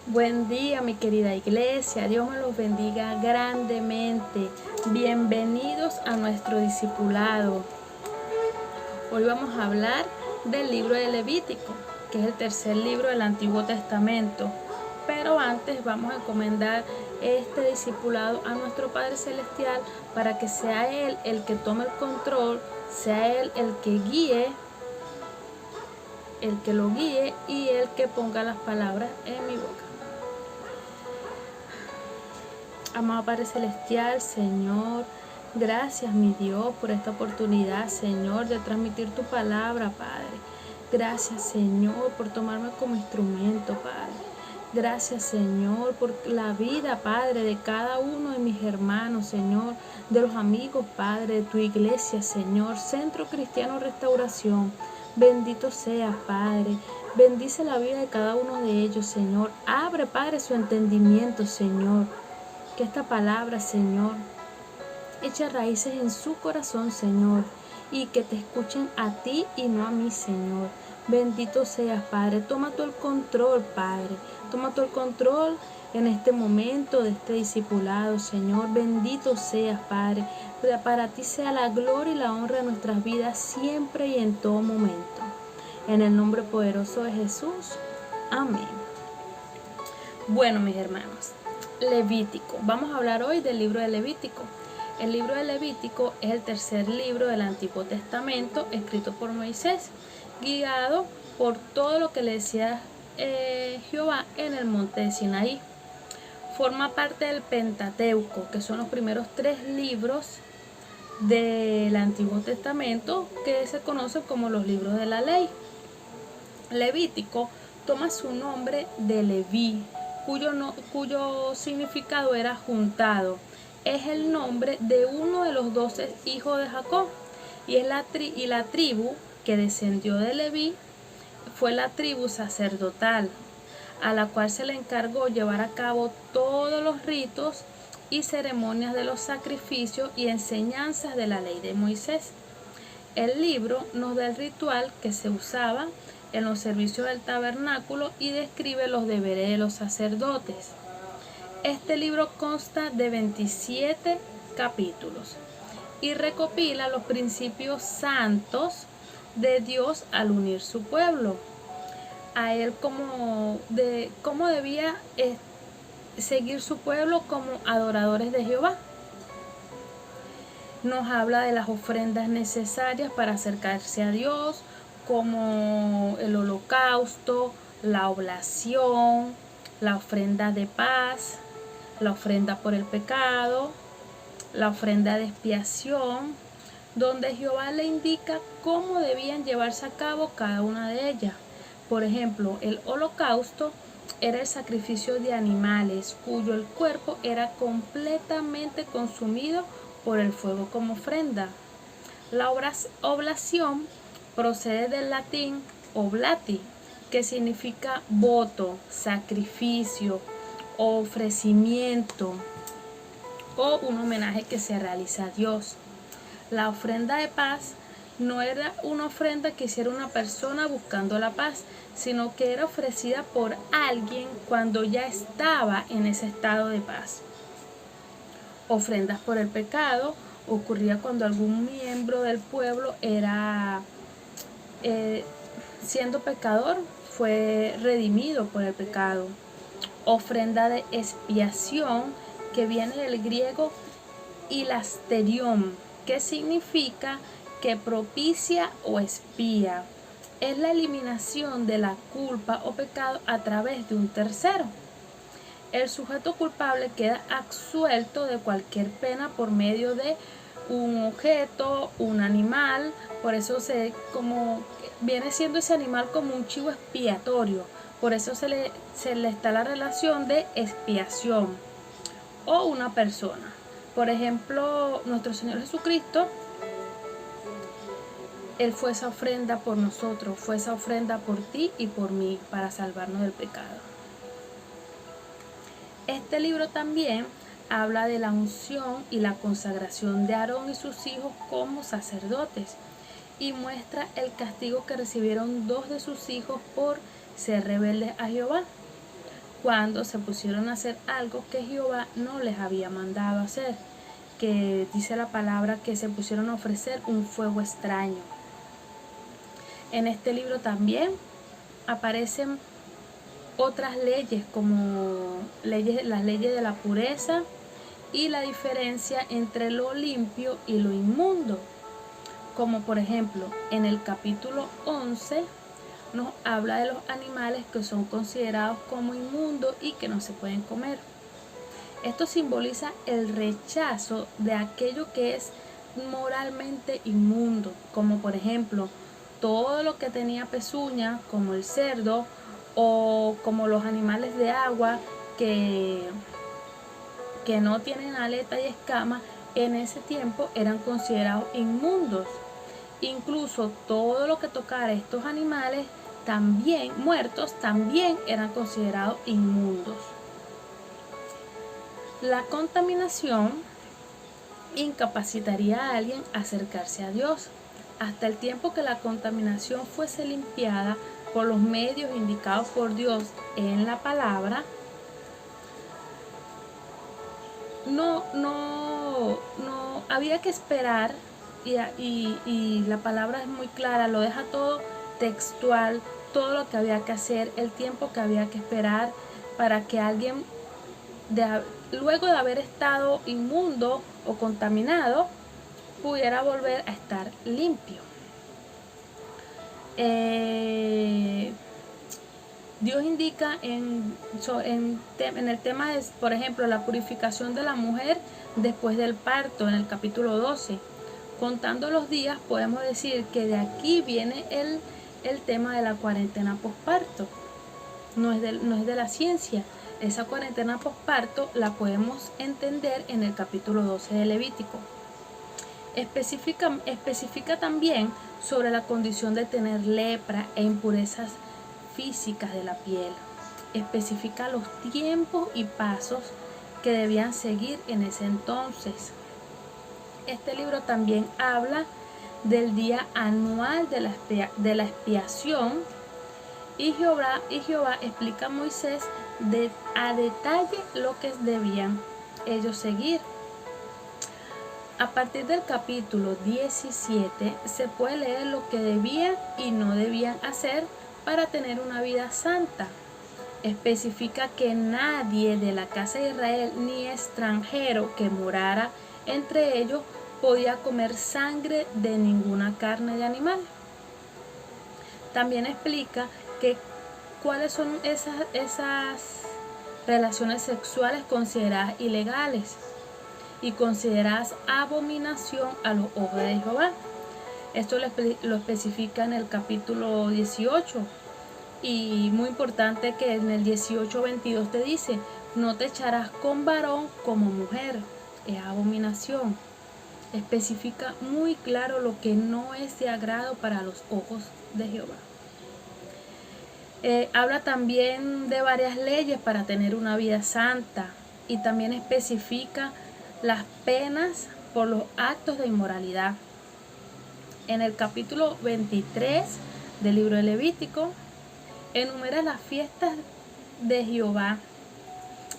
Buen día, mi querida iglesia. Dios me los bendiga grandemente. Bienvenidos a nuestro discipulado. Hoy vamos a hablar del libro de Levítico, que es el tercer libro del Antiguo Testamento. Pero antes vamos a encomendar este discipulado a nuestro Padre Celestial para que sea Él el que tome el control, sea Él el que guíe, el que lo guíe y el que ponga las palabras en mi boca. Amado Padre Celestial, Señor, gracias, mi Dios, por esta oportunidad, Señor, de transmitir tu palabra, Padre. Gracias, Señor, por tomarme como instrumento, Padre. Gracias, Señor, por la vida, Padre, de cada uno de mis hermanos, Señor, de los amigos, Padre, de tu iglesia, Señor, Centro Cristiano Restauración. Bendito seas, Padre. Bendice la vida de cada uno de ellos, Señor. Abre, Padre, su entendimiento, Señor. Que esta palabra, Señor, eche raíces en su corazón, Señor, y que te escuchen a ti y no a mí, Señor. Bendito seas, Padre. Toma tú el control, Padre. Toma tú el control en este momento de este discipulado, Señor. Bendito seas, Padre. Para ti sea la gloria y la honra de nuestras vidas siempre y en todo momento. En el nombre poderoso de Jesús. Amén. Bueno, mis hermanos, Levítico. Vamos a hablar hoy del libro de Levítico. El libro de Levítico es el tercer libro del Antiguo Testamento escrito por Moisés, guiado por todo lo que le decía Jehová en el monte de Sinaí. Forma parte del Pentateuco, que son los primeros 3 libros del Antiguo Testamento que se conocen como los libros de la ley. Levítico toma su nombre de Leví, cuyo significado era juntado. Es el nombre de uno de los 12 hijos de Jacob y la tribu que descendió de Leví fue la tribu sacerdotal, a la cual se le encargó llevar a cabo todos los ritos y ceremonias de los sacrificios y enseñanzas de la ley de Moisés. El libro nos da el ritual que se usaba en los servicios del tabernáculo y describe los deberes de los sacerdotes. Este libro consta de 27 capítulos y recopila los principios santos de Dios al unir su pueblo a él, cómo debía seguir su pueblo como adoradores de Jehová. Nos habla de las ofrendas necesarias para acercarse a Dios, como el holocausto, la oblación, la ofrenda de paz, la ofrenda por el pecado, la ofrenda de expiación, donde Jehová le indica cómo debían llevarse a cabo cada una de ellas. Por ejemplo, el holocausto era el sacrificio de animales cuyo el cuerpo era completamente consumido por el fuego como ofrenda. La oblación procede del latín oblati, que significa voto, sacrificio, ofrecimiento o un homenaje que se realiza a Dios. La ofrenda de paz no era una ofrenda que hiciera una persona buscando la paz, sino que era ofrecida por alguien cuando ya estaba en ese estado de paz. Ofrendas por el pecado ocurría cuando algún miembro del pueblo era, siendo pecador, fue redimido por el pecado. Ofrenda de expiación, que viene del griego hilasterión, que significa que propicia o expía. Es la eliminación de la culpa o pecado a través de un tercero. El sujeto culpable queda absuelto de cualquier pena por medio de un objeto, un animal. Por eso como viene siendo ese animal como un chivo expiatorio. Por eso se le está la relación de expiación. O una persona. Por ejemplo, nuestro Señor Jesucristo, Él fue esa ofrenda por nosotros, fue esa ofrenda por ti y por mí para salvarnos del pecado. Este libro también habla de la unción y la consagración de Aarón y sus hijos como sacerdotes y muestra el castigo que recibieron 2 de sus hijos por ser rebeldes a Jehová. cuando se pusieron a hacer algo que Jehová no les había mandado hacer, que dice la palabra que se pusieron a ofrecer un fuego extraño. En este libro también aparecen otras leyes, como las leyes de la pureza y la diferencia entre lo limpio y lo inmundo. Como por ejemplo, en el capítulo 11 nos habla de los animales que son considerados como inmundos y que no se pueden comer. Esto simboliza el rechazo de aquello que es moralmente inmundo, como por ejemplo todo lo que tenía pezuña, como el cerdo, o como los animales de agua que no tienen aleta y escamas, en ese tiempo eran considerados inmundos. Incluso todo lo que tocara a estos animales también muertos también eran considerados inmundos. La contaminación incapacitaría a alguien a acercarse a Dios hasta el tiempo que la contaminación fuese limpiada por los medios indicados por Dios en la palabra. No había que esperar, y la palabra es muy clara, lo deja todo textual, todo lo que había que hacer, el tiempo que había que esperar para que alguien, luego de haber estado inmundo o contaminado, pudiera volver a estar limpio. Dios indica en el tema de, por ejemplo, la purificación de la mujer después del parto, en el capítulo 12. Contando los días, podemos decir que de aquí viene el tema de la cuarentena posparto. No es de la ciencia. Esa cuarentena posparto la podemos entender en el capítulo 12 de Levítico. Especifica también sobre la condición de tener lepra e impurezas físicas de la piel. Especifica los tiempos y pasos que debían seguir en ese entonces. Este libro también habla del día anual de la expiación, y Jehová explica a Moisés a detalle lo que debían ellos seguir. A partir del capítulo 17 se puede leer lo que debían y no debían hacer para tener una vida santa. Especifica que nadie de la casa de Israel ni extranjero que morara entre ellos podía comer sangre de ninguna carne de animal. También explica que cuáles son esas relaciones sexuales consideradas ilegales y consideradas abominación a los ojos de Jehová. Esto lo especifica en el capítulo 18. Y muy importante que en el 18:22 te dice: no te echarás con varón como mujer, es abominación. Especifica muy claro lo que no es de agrado para los ojos de Jehová. Habla también de varias leyes para tener una vida santa, y también especifica las penas por los actos de inmoralidad. En el capítulo 23 del libro de Levítico enumera las fiestas de Jehová,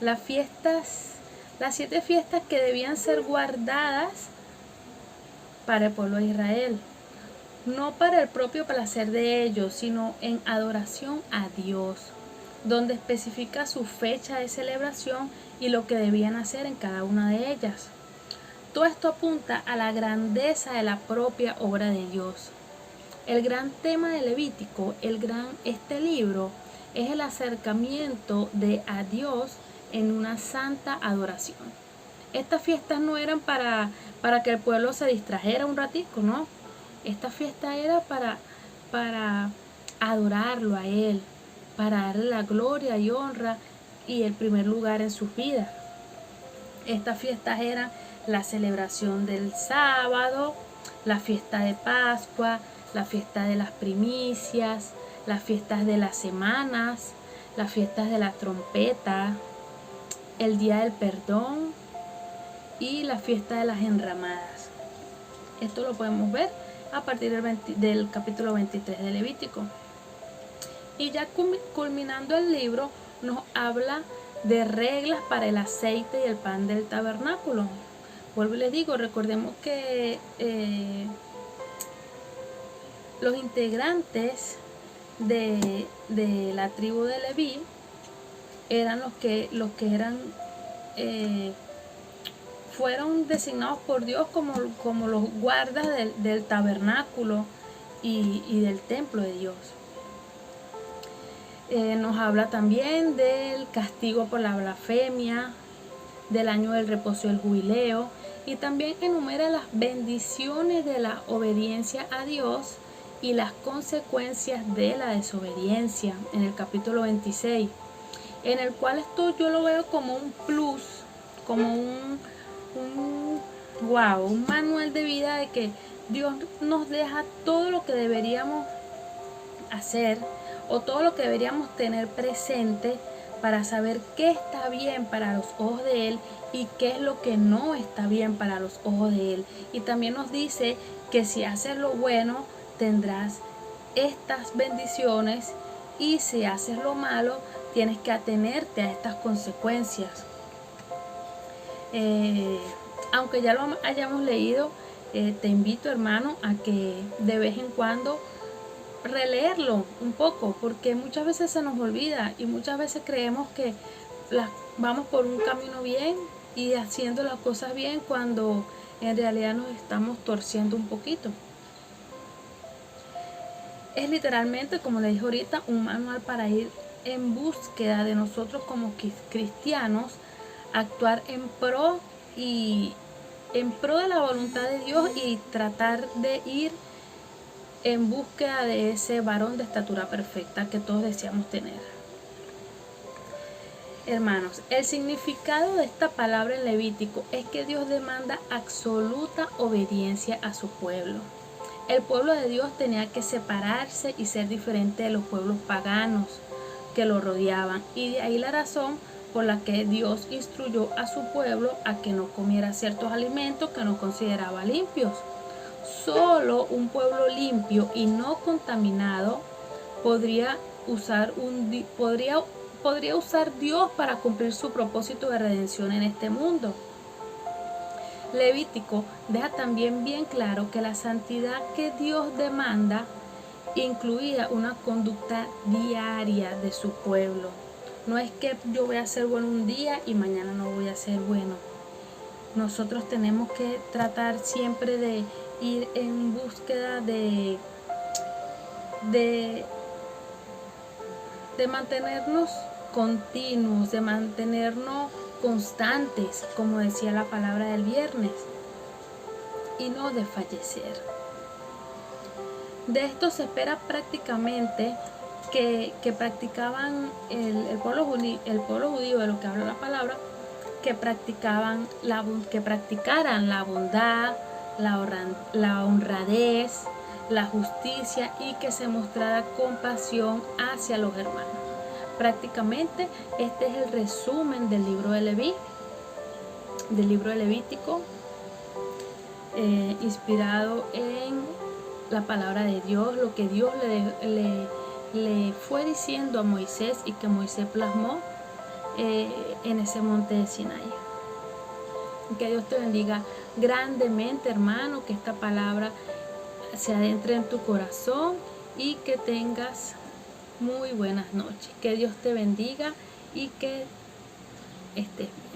las 7 fiestas que debían ser guardadas para el pueblo de Israel, no para el propio placer de ellos, sino en adoración a Dios, donde especifica su fecha de celebración y lo que debían hacer en cada una de ellas. Todo esto apunta a la grandeza de la propia obra de Dios. El gran tema de Levítico, este libro, es el acercamiento a Dios en una santa adoración. Estas fiestas no eran para que el pueblo se distrajera un ratico, no. Esta fiesta era para adorarlo a Él, para darle la gloria y honra y el primer lugar en sus vidas. Estas fiestas eran la celebración del sábado, la fiesta de Pascua, la fiesta de las primicias, las fiestas de las semanas, las fiestas de la trompeta, el día del perdón y la fiesta de las enramadas. Esto lo podemos ver a partir del capítulo 23 de Levítico. Y ya culminando el libro, nos habla de reglas para el aceite y el pan del tabernáculo. Vuelvo y les digo, recordemos que los integrantes de la tribu de Leví eran los que eran fueron designados por Dios como los guardas del tabernáculo y del templo de Dios. Nos habla también del castigo por la blasfemia, del año del reposo y el jubileo, y también enumera las bendiciones de la obediencia a Dios y las consecuencias de la desobediencia en el capítulo 26, en el cual esto yo lo veo como un plus, como un manual de vida de que Dios nos deja todo lo que deberíamos hacer o todo lo que deberíamos tener presente para saber qué está bien para los ojos de Él y qué es lo que no está bien para los ojos de Él. Y también nos dice que si haces lo bueno tendrás estas bendiciones, y si haces lo malo tienes que atenerte a estas consecuencias. Aunque ya lo hayamos leído, te invito, hermano, a que de vez en cuando releerlo un poco, porque muchas veces se nos olvida y muchas veces creemos que vamos por un camino bien y haciendo las cosas bien, cuando en realidad nos estamos torciendo un poquito. Es literalmente, como le dije ahorita, un manual para ir en búsqueda de nosotros como cristianos, actuar en pro de la voluntad de Dios y tratar de ir en búsqueda de ese varón de estatura perfecta que todos deseamos tener. Hermanos, el significado de esta palabra en Levítico es que Dios demanda absoluta obediencia a su pueblo. El pueblo de Dios tenía que separarse y ser diferente de los pueblos paganos que lo rodeaban, y de ahí la razón por la que Dios instruyó a su pueblo a que no comiera ciertos alimentos que no consideraba limpios. Solo un pueblo limpio y no contaminado podría usar Dios para cumplir su propósito de redención en este mundo. Levítico deja también bien claro que la santidad que Dios demanda incluía una conducta diaria de su pueblo. No es que yo voy a ser bueno un día y mañana no voy a ser bueno. Nosotros tenemos que tratar siempre de ir en búsqueda de mantenernos continuos, de mantenernos constantes, como decía la palabra del viernes, y no de fallecer. De esto se espera prácticamente que practicaban el pueblo judío, de lo que habla la palabra, que practicaran la bondad, la honradez, la justicia, y que se mostrara compasión hacia los hermanos. Prácticamente este es el resumen del libro de Levítico, inspirado en la palabra de Dios, lo que Dios le fue diciendo a Moisés y que Moisés plasmó en ese monte de Sinaí. Que Dios te bendiga grandemente, hermano, que esta palabra se adentre en tu corazón y que tengas muy buenas noches. Que Dios te bendiga y que estés bien.